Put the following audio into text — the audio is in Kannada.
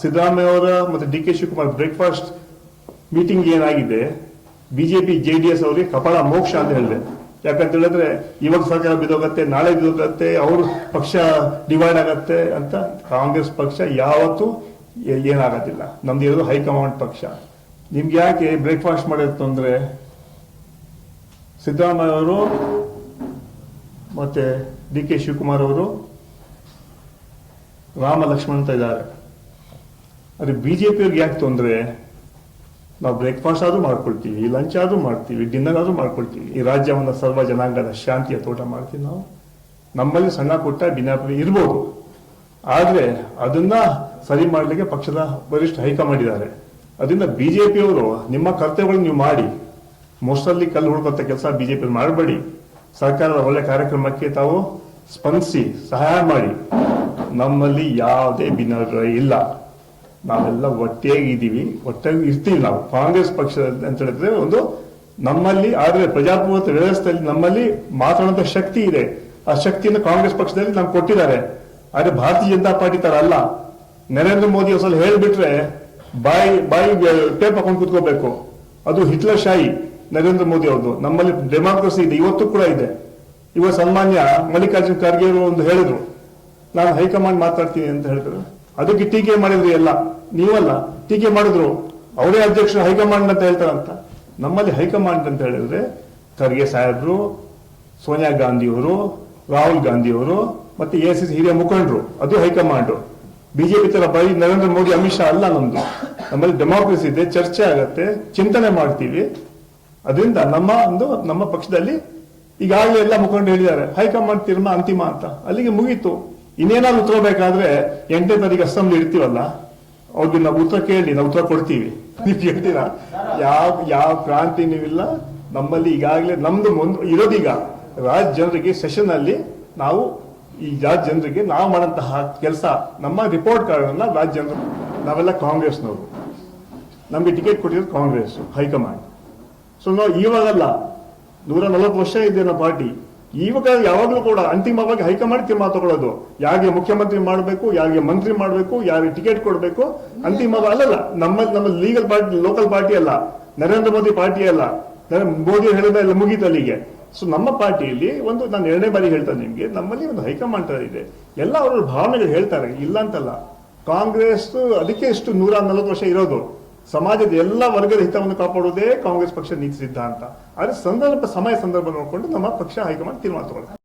ಸಿದ್ದರಾಮಯ್ಯ ಅವರ ಮತ್ತೆ D K Shivakumar breakfast meeting ಏನಾಗಿದೆ, ಬಿಜೆಪಿ ಜೆಡಿಎಸ್ ಅವರಿಗೆ ಕಪಾಳ ಮೋಕ್ಷ ಅಂತ ಹೇಳಿದೆ. ಯಾಕಂತ ಹೇಳಿದ್ರೆ ಇವಾಗ ಸರ್ಕಾರ ಬಿದ್ದೋಗತ್ತೆ, ನಾಳೆ ಬಿದ್ದೋಗತ್ತೆ, ಅವ್ರ ಪಕ್ಷ ಡಿವೈಡ್ ಆಗತ್ತೆ ಅಂತ. ಕಾಂಗ್ರೆಸ್ ಪಕ್ಷ ಯಾವತ್ತೂ ಏನಾಗೋದಿಲ್ಲ. ನಮ್ದು ಇರೋದು ಹೈಕಮಾಂಡ್ ಪಕ್ಷ. ನಿಮ್ಗೆ ಯಾಕೆ ಬ್ರೇಕ್ಫಾಸ್ಟ್ ಮಾಡಿತ್ತು ಅಂದ್ರೆ, ಸಿದ್ದರಾಮಯ್ಯ ಅವರು ಮತ್ತೆ ಡಿ ಕೆ ಶಿವಕುಮಾರ್ ಅವರು ರಾಮ ಲಕ್ಷ್ಮಣ್ ಅಂತ ಇದ್ದಾರೆ. ಅದೇ ಬಿಜೆಪಿ ಅವ್ರಿಗೆ ಯಾಕೆ ತೊಂದ್ರೆ? ನಾವು ಬ್ರೇಕ್ಫಾಸ್ಟ್ ಆದ್ರೂ ಮಾಡ್ಕೊಳ್ತೀವಿ, ಲಂಚ್ ಆದ್ರೂ ಮಾಡ್ತೀವಿ, ಡಿನ್ನರ್ ಆದ್ರೂ ಮಾಡ್ಕೊಳ್ತೀವಿ. ಈ ರಾಜ್ಯವನ್ನು ಸರ್ವ ಜನಾಂಗದ ಶಾಂತಿಯ ತೋಟ ಮಾಡ್ತೀವಿ ನಾವು. ನಮ್ಮಲ್ಲಿ ಸಣ್ಣ ಪುಟ್ಟ ಡಿನ್ನರ್ ಇರ್ಬೋದು, ಆದ್ರೆ ಅದನ್ನ ಸರಿ ಮಾಡ್ಲಿಕ್ಕೆ ಪಕ್ಷದ ವರಿಷ್ಠ ಹೈಕಮಾಂಡ್ ಇದ್ದಾರೆ. ಅದರಿಂದ ಬಿಜೆಪಿಯವರು ನಿಮ್ಮ ಕರ್ತವ್ಯಗಳನ್ನು ನೀವು ಮಾಡಿ, ಮೋಸ್ಟಲ್ಲಿ ಕಲ್ಲು ಹುಡುಕಂತ ಕೆಲಸ ಬಿಜೆಪಿ ಮಾಡಬೇಡಿ. ಸರ್ಕಾರದ ಒಳ್ಳೆ ಕಾರ್ಯಕ್ರಮಕ್ಕೆ ತಾವು ಸ್ಪಂದಿಸಿ ಸಹಾಯ ಮಾಡಿ. ನಮ್ಮಲ್ಲಿ ಯಾವುದೇ ಭಿನ್ನಾಭಿಪ್ರಾಯ ಇಲ್ಲ. ನಾವೆಲ್ಲ ಒಟ್ಟಾಗಿ ಇದ್ದೀವಿ, ಒಟ್ಟಾಗಿ ಇರ್ತೀವಿ. ನಾವು ಕಾಂಗ್ರೆಸ್ ಪಕ್ಷ ಅಂತ ಹೇಳಿದ್ರೆ ಒಂದು ನಮ್ಮಲ್ಲಿ, ಆದ್ರೆ ಪ್ರಜಾಪ್ರಭುತ್ವ ವ್ಯವಸ್ಥೆಯಲ್ಲಿ ನಮ್ಮಲ್ಲಿ ಮಾತಾಡುವಂತ ಶಕ್ತಿ ಇದೆ. ಆ ಶಕ್ತಿಯನ್ನು ಕಾಂಗ್ರೆಸ್ ಪಕ್ಷದಲ್ಲಿ ನಮ್ಗೆ ಕೊಟ್ಟಿದ್ದಾರೆ. ಆದ್ರೆ ಭಾರತೀಯ ಜನತಾ ಪಾರ್ಟಿ ತರ ಅಲ್ಲ. ನರೇಂದ್ರ ಮೋದಿ ಒಂದ್ಸಲ ಹೇಳ್ಬಿಟ್ರೆ ಬಾಯಿ ಟೇಪ್ ಹಾಕೊಂಡು ಕೂತ್ಕೋಬೇಕು. ಅದು ಹಿಟ್ಲರ್ ಶಾಹಿ ನರೇಂದ್ರ ಮೋದಿ ಅವ್ರದ್ದು. ನಮ್ಮಲ್ಲಿ ಡೆಮಾಕ್ರಸಿ ಇದೆ, ಇವತ್ತು ಕೂಡ ಇದೆ. ಇವಾಗ ಸನ್ಮಾನ್ಯ ಮಲ್ಲಿಕಾರ್ಜುನ್ ಖರ್ಗೆ ಅವರು ಒಂದು ಹೇಳಿದ್ರು, ನಾನು ಹೈಕಮಾಂಡ್ ಮಾತಾಡ್ತೀನಿ ಅಂತ ಹೇಳಿದ್ರು. ಅದಕ್ಕೆ ಟೀಕೆ ಮಾಡಿದ್ರು. ಎಲ್ಲ ನೀವಲ್ಲ ಟೀಕೆ ಮಾಡಿದ್ರು, ಅವರೇ ಅಧ್ಯಕ್ಷರು ಹೈಕಮಾಂಡ್ ಅಂತ ಹೇಳ್ತಾರಂತ. ನಮ್ಮಲ್ಲಿ ಹೈಕಮಾಂಡ್ ಅಂತ ಹೇಳಿದ್ರೆ ಖರ್ಗೆ ಸಾಹೇಬ್ರು, ಸೋನಿಯಾ ಗಾಂಧಿಯವರು, ರಾಹುಲ್ ಗಾಂಧಿಯವರು ಮತ್ತೆ ಎಸಿಸಿ ಹಿರಿಯ ಮುಖಂಡರು, ಅದು ಹೈಕಮಾಂಡ್. ಬಿಜೆಪಿ ತರ ಬರೀ ನರೇಂದ್ರ ಮೋದಿ ಅಮಿತ್ ಶಾ ಅಲ್ಲ ನಮ್ದು. ನಮ್ಮಲ್ಲಿ ಡೆಮಾಕ್ರಸಿ ಇದೆ, ಚರ್ಚೆ ಆಗತ್ತೆ, ಚಿಂತನೆ ಮಾಡ್ತೀವಿ. ಅದರಿಂದ ನಮ್ಮ ಪಕ್ಷದಲ್ಲಿ ಈಗಾಗಲೇ ಎಲ್ಲ ಮುಖಂಡರು ಹೇಳಿದ್ದಾರೆ ಹೈಕಮಾಂಡ್ ತೀರ್ಮಾನ ಅಂತಿಮ ಅಂತ. ಅಲ್ಲಿಗೆ ಮುಗೀತು. ಇನ್ನೇನಾದ್ರು ಉತ್ತರ ಬೇಕಾದ್ರೆ 8ನೇ ತಾರೀಕು ಅಸೆಂಬ್ಲಿ ಇಡ್ತೀವಲ್ಲ, ಅವ್ರಿಗೆ ನಾವು ಉತ್ತರ ಕೇಳಿ ನಾವು ಉತ್ತರ ಕೊಡ್ತೀವಿ. ನೀವು ಹೇಳ್ತೀರಾ ಯಾವ ಕ್ರಾಂತಿ ನೀವಿಲ್ಲ. ನಮ್ಮಲ್ಲಿ ಈಗಾಗಲೇ ನಮ್ದು ಇರೋದೀಗ ರಾಜ್ಯ ಜನರಿಗೆ ಸೆಷನ್ ಅಲ್ಲಿ ನಾವು ಈ ರಾಜ್ಯ ಜನರಿಗೆ ನಾವು ಮಾಡಂತಹ ಕೆಲಸ, ನಮ್ಮ ರಿಪೋರ್ಟ್ ಕಾರ್ಡ್ ರಾಜ್ಯ ಜನರು, ನಾವೆಲ್ಲ ಕಾಂಗ್ರೆಸ್ನವರು, ನಮ್ಗೆ ಟಿಕೆಟ್ ಕೊಟ್ಟಿರೋದು ಕಾಂಗ್ರೆಸ್ ಹೈಕಮಾಂಡ್. ಸೊ ನಾವು ಇವಾಗಲ್ಲ, 140 ವರ್ಷ ಇದೆ ನಮ್ಮ ಪಾರ್ಟಿ. ಇವಾಗ ಯಾವಾಗಲೂ ಕೂಡ ಅಂತಿಮವಾಗಿ ಹೈಕಮಾಂಡ್ ತೀರ್ಮಾನ ತಗೊಳ್ಳೋದು. ಯಾರಿಗೆ ಮುಖ್ಯಮಂತ್ರಿ ಮಾಡಬೇಕು, ಯಾರಿಗೆ ಮಂತ್ರಿ ಮಾಡಬೇಕು, ಯಾರಿಗೆ ಟಿಕೆಟ್ ಕೊಡಬೇಕು, ಅಂತಿಮವಾಗಿ ಅಲ್ಲಲ್ಲ. ನಮ್ಮ ಲೀಗಲ್ ಪಾರ್ಟಿ, ಲೋಕಲ್ ಪಾರ್ಟಿ ಅಲ್ಲ, ನರೇಂದ್ರ ಮೋದಿ ಪಾರ್ಟಿ ಅಲ್ಲ. ಮೋದಿ ಹೇಳಿದ ಎಲ್ಲ ಮುಗೀತು ಅಲ್ಲಿಗೆ. ಸೊ ನಮ್ಮ ಪಾರ್ಟಿಯಲ್ಲಿ ನಾನು 2ನೇ ಬಾರಿ ಹೇಳ್ತೇನೆ ನಿಮ್ಗೆ, ನಮ್ಮಲ್ಲಿ ಒಂದು ಹೈಕಮಾಂಡ್ ಇದೆ. ಎಲ್ಲ ಅವರ ಭಾವನೆಗಳು ಹೇಳ್ತಾರೆ, ಇಲ್ಲ ಅಂತಲ್ಲ. ಕಾಂಗ್ರೆಸ್ ಅದಕ್ಕೆ ಎಷ್ಟು 140 ವರ್ಷ ಇರೋದು. ಸಮಾಜದ ಎಲ್ಲ ವರ್ಗದ ಹಿತವನ್ನು ಕಾಪಾಡುವುದೇ ಕಾಂಗ್ರೆಸ್ ಪಕ್ಷ ನೀತಿ ಸಿದ್ಧಾಂತ. ಆದ್ರೆ ಸಮಯ ಸಂದರ್ಭ ನೋಡಿಕೊಂಡು ನಮ್ಮ ಪಕ್ಷ ಹೈಕಮಾಂಡ್ ತೀರ್ಮಾನ ತಗೊಳ್ಳುತ್ತೆ.